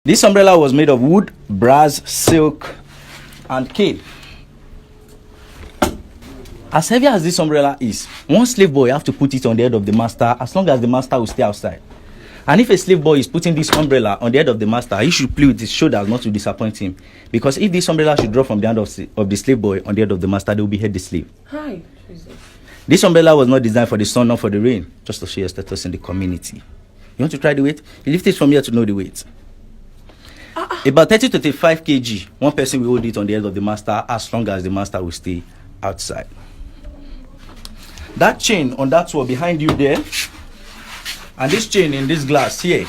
This umbrella was made of wood, brass, silk, and cane. As heavy as this umbrella is, one slave boy have to put it on the head of the master as long as the master will stay outside. And if a slave boy is putting this umbrella on the head of the master, he should play with his shoulders not to disappoint him. Because if this umbrella should drop from the hand of the slave boy on the head of the master, they will behead the slave. Hi, Jesus. This umbrella was not designed for the sun, not for the rain, just to show your status in the community. You want to try the weight? You lift it from here to know the weight. About 30 to 35 kg. One person will hold it on the head of the master as long as the master will stay outside. That chain on that wall behind you there, and this chain in this glass here,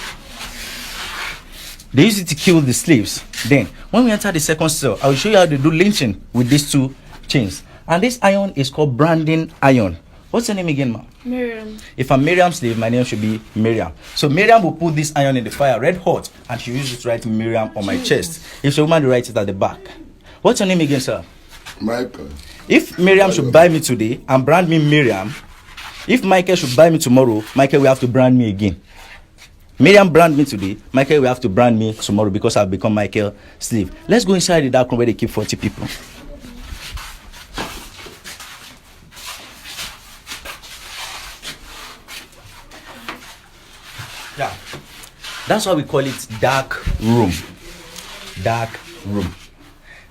they use it to kill the slaves. Then, when we enter the second cell, I will show you how to do lynching with these two chains. And this iron is called branding iron. What's your name again, ma'am? Miriam. If I'm Miriam's slave, my name should be Miriam. So Miriam will put this iron in the fire, red hot, and she uses it to write Miriam on my chest. If she's a woman, they write it at the back. What's your name again, sir? Michael. If Miriam should buy me today and brand me Miriam, if Michael should buy me tomorrow, Michael will have to brand me again. Miriam brand me today, Michael will have to brand me tomorrow because I've become Michael's slave. Let's go inside the dark room where they keep 40 people. Yeah, that's why we call it dark room. Dark room.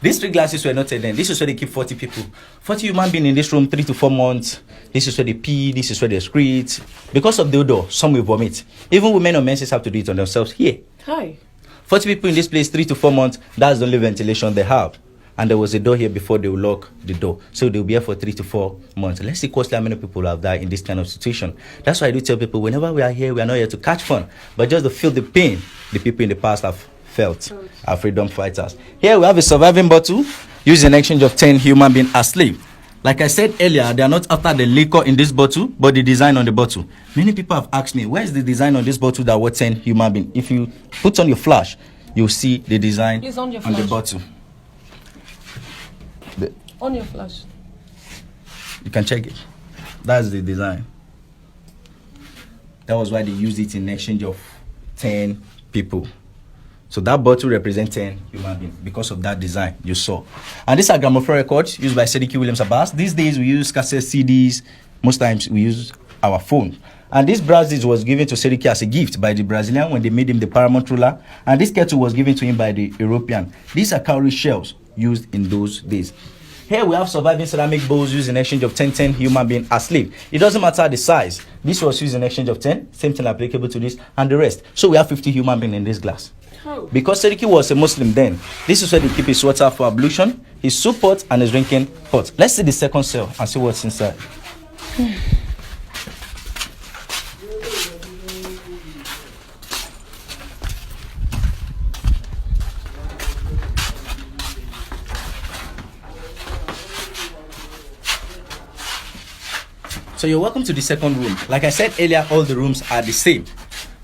These three glasses were not hidden. This is where they keep 40 people. 40 human beings in this room, 3 to 4 months. This is where they pee. This is where they excrete. Because of the odor, some will vomit. Even women or menses have to do it on themselves here. Hi. 40 people in this place, 3 to 4 months. That's the only ventilation they have. And there was a door here before they will lock the door. So they'll be here for 3 to 4 months. Let's see closely how many people have died in this kind of situation. That's why I do tell people, whenever we are here, we are not here to catch fun, but just to feel the pain the people in the past have felt, our freedom fighters. Here we have a surviving bottle used in exchange of 10 human beings as slave. Like I said earlier, they are not after the liquor in this bottle, but the design on the bottle. Many people have asked me, where is the design on this bottle that was 10 human beings? If you put on your flash, you'll see the design on the bottle. On your flash. You can check it. That's the design. That was why they used it in exchange of 10 people. So that bottle represents 10 human beings because of that design you saw. And these are gramophone records used by Sediki Williams Abbas. These days we use cassette CDs. Most times we use our phone. And this brass disc was given to Sediki as a gift by the Brazilian when they made him the paramount ruler. And this kettle was given to him by the European. These are cowrie shells used in those days. Here we have surviving ceramic bowls used in exchange of 10 human beings as slave. It doesn't matter the size. This was used in exchange of 10. Same thing applicable to this and the rest. So we have 50 human beings in this glass. Oh. Because Sediki was a Muslim then, this is where they keep his water for ablution, his soup pot, and his drinking pot. Let's see the second cell and see what's inside. So you're welcome to the second room. Like I said earlier, all the rooms are the same.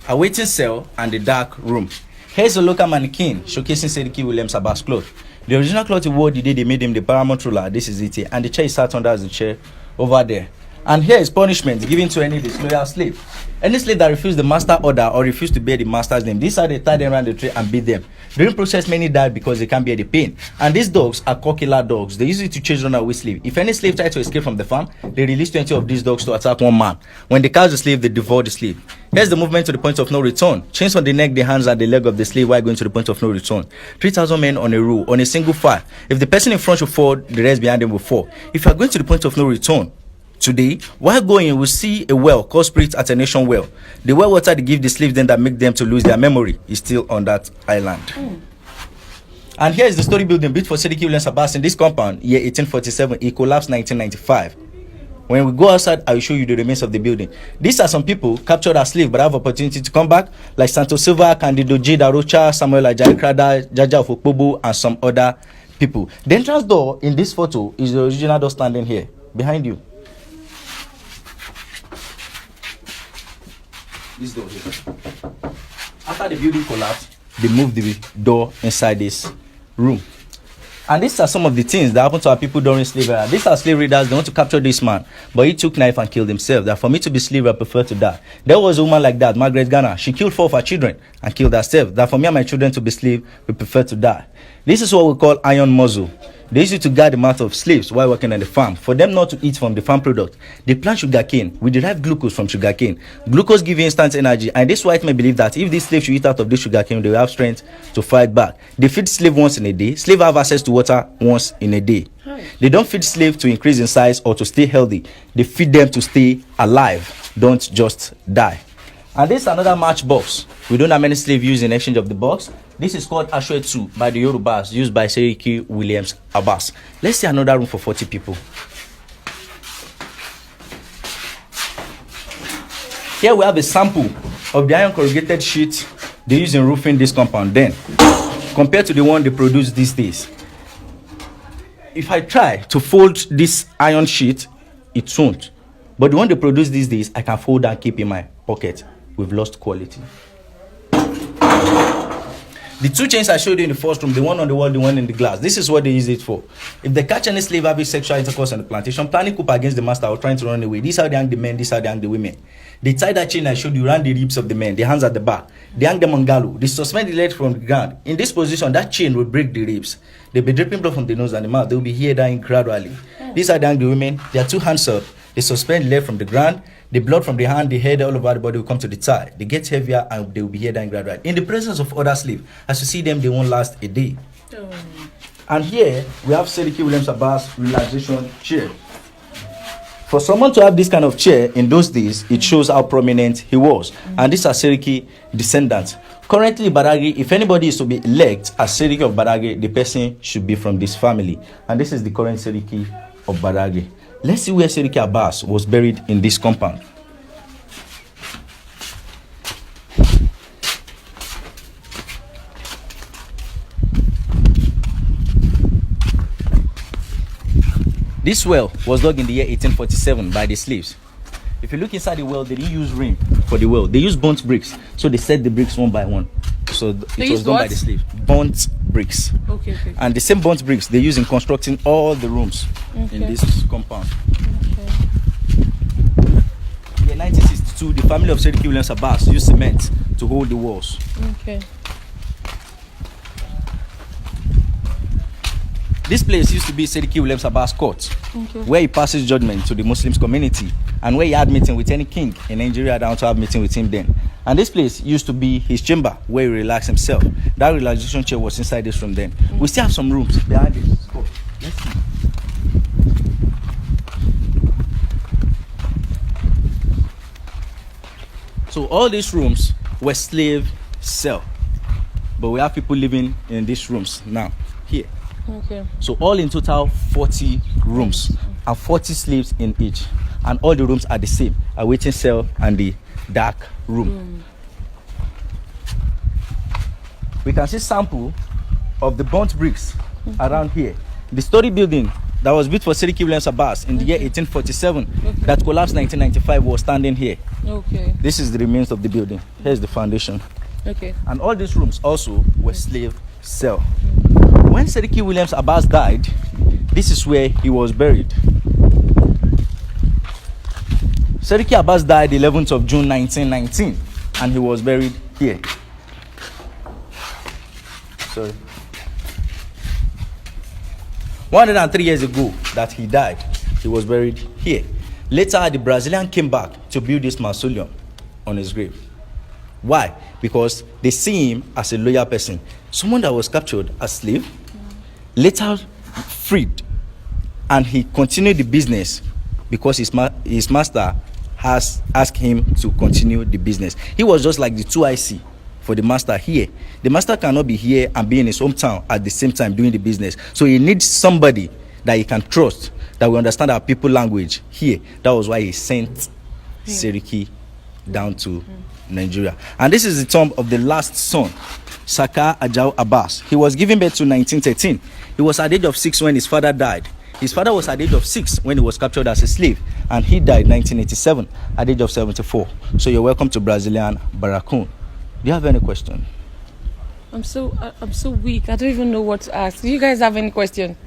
A waiting cell and the dark room. Here's a local mannequin showcasing Sediki Williams Abbas cloth. The original cloth he wore the day they made him the paramount ruler. This is it here. And the chair he sat under as the chair over there. And here is punishment given to any disloyal slave. Any slave that refused the master order or refused to bear the master's name, this is how they tie them around the tree and beat them. During process, many died because they can't bear the pain. And these dogs are cockiller dogs. They use it to chase runaway slave. If any slave tries to escape from the farm, they release 20 of these dogs to attack one man. When they catch the slave, they devour the slave. Here's the movement to the point of no return. Chains on the neck, the hands, and the leg of the slave while going to the point of no return. 3,000 men on a row, on a single file. If the person in front should fall, the rest behind them will fall. If you are going to the point of no return, today, while going, you will see a well called Spirit at a Nation well. The well water they give the slaves then that make them to lose their memory is still on that island. And here is the story building built for Sediki Williams Abbas in this compound, year 1847. It collapsed 1995. When we go outside, I will show you the remains of the building. These are some people captured as slaves but have opportunity to come back, like Santos Silva, Candido J. Darocha, Samuel Ajayi Krada, Jaja Ofokpobo, and some other people. The entrance door in this photo is the original door standing here, behind you. This door here. After the building collapsed, they moved the door inside this room. And these are some of the things that happened to our people during slavery. These are slave raiders. They want to capture this man, but he took knife and killed himself. That for me to be slave, I prefer to die. There was a woman like that, Margaret Garner. She killed 4 of her children and killed herself. That for me and my children to be slave, we prefer to die. This is what we call iron muzzle. They used it to guard the mouth of slaves while working on the farm. For them not to eat from the farm product, they plant sugarcane. We derive glucose from sugarcane. Glucose gives you instant energy, and this white men believe that if these slaves should eat out of this sugarcane, they will have strength to fight back. They feed slave once in a day. Slave have access to water once in a day. They don't feed slave to increase in size or to stay healthy. They feed them to stay alive, don't just die. And this is another matchbox. We don't have many slaves used in exchange of the box. This is called Ashwetu by the Yorubas, used by Seriki Williams Abbas. Let's see another room for 40 people. Here we have a sample of the iron corrugated sheet they use in roofing this compound then, compared to the one they produce these days. If I try to fold this iron sheet, it won't. But the one they produce these days, I can fold and keep in my pocket. We've lost quality. The 2 chains I showed you in the first room, the one on the wall, the one in the glass, this is what they use it for. If they catch any slave having sexual intercourse on the plantation, planning coup against the master or trying to run away, this is how they hang the men, this is how they hang the women. They tie that chain I showed you around the ribs of the men, the hands at the back. They hang them on gallows. They suspend the legs from the ground. In this position, that chain will break the ribs. They'll be dripping blood from the nose and the mouth. They'll be here dying gradually. These are the hang the women. Their 2 hands up. They suspend the leg from the ground. The blood from the hand, the head, all over the body will come to the thigh. They get heavier and they will be here dying gradually. In the presence of other slaves, as you see them, they won't last a day. And here we have Seriki Williams Abbas relaxation chair. For someone to have this kind of chair in those days, it shows how prominent he was. And these are Seriki descendants. Currently, Badagry, if anybody is to be elected as Seriki of Badagry, the person should be from this family. And this is the current Seriki of Badagry. Let's see where Seriki Abbas was buried in this compound. This well was dug in the year 1847 by the slaves. If you look inside the well, they didn't use ring for the well. They used burnt bricks. So they set the bricks one by one. So it was done by the slaves. Burnt bricks. Okay. And the same burnt bricks they use in constructing all the rooms in this compound. In 1962, the family of Seriki Williams Abbas used cement to hold the walls. This place used to be Seriki Williams Abbas Court, where he passes judgment to the Muslims community and where he had meeting with any king in Nigeria that want to have meeting with him then. And this place used to be his chamber where he relaxed himself. That relaxation chair was inside this room then. We still have some rooms behind this. Go. Let's see. So all these rooms were slave cell, but we have people living in these rooms now here. So all in total 40 rooms and 40 slaves in each, and all the rooms are the same: a waiting cell and the dark room. We can see sample of the burnt bricks around here. The story building that was built for Seriki Williams Abbas in the year 1847 that collapsed 1995 was standing here. This is the remains of the building. Here's the foundation. And all these rooms also were slave cell. When Seriki Williams Abbas died, this is where he was buried. Seriki Abbas died 11th of June 1919 and he was buried here. Sorry. 103 years ago that he died, he was buried here. Later, the Brazilian came back to build this mausoleum on his grave. Why? Because they see him as a loyal person, someone that was captured as slave, later freed, and he continued the business because his master has asked him to continue the business. He was just like the 2IC for the master here. The master cannot be here and be in his hometown at the same time doing the business. So he needs somebody that he can trust, that will understand our people language here. That was why he sent Seriki down to Nigeria. And this is the tomb of the last son, Saka Ajao Abbas. He was given birth to 1913. He was at the age of 6 when his father died. His father was at the age of 6 when he was captured as a slave, and he died 1987 at the age of 74. So you're welcome to Brazilian Barracoon. Do you have any question? I'm so weak. I don't even know what to ask. Do you guys have any question?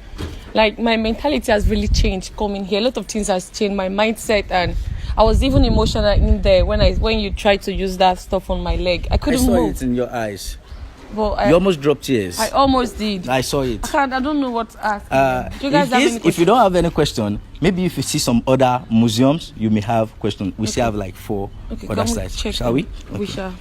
Like, my mentality has really changed coming here. A lot of things has changed, my mindset, and I was even emotional in there when you tried to use that stuff on my leg. I couldn't move. I saw it in your eyes. But You almost dropped tears. I almost did. I saw it. I don't know what to ask. Do you guys have any question? If you don't have any question, maybe if you see some other museums, you may have questions. We still have like 4 Okay, other come sites. check Shall we? them. We shall.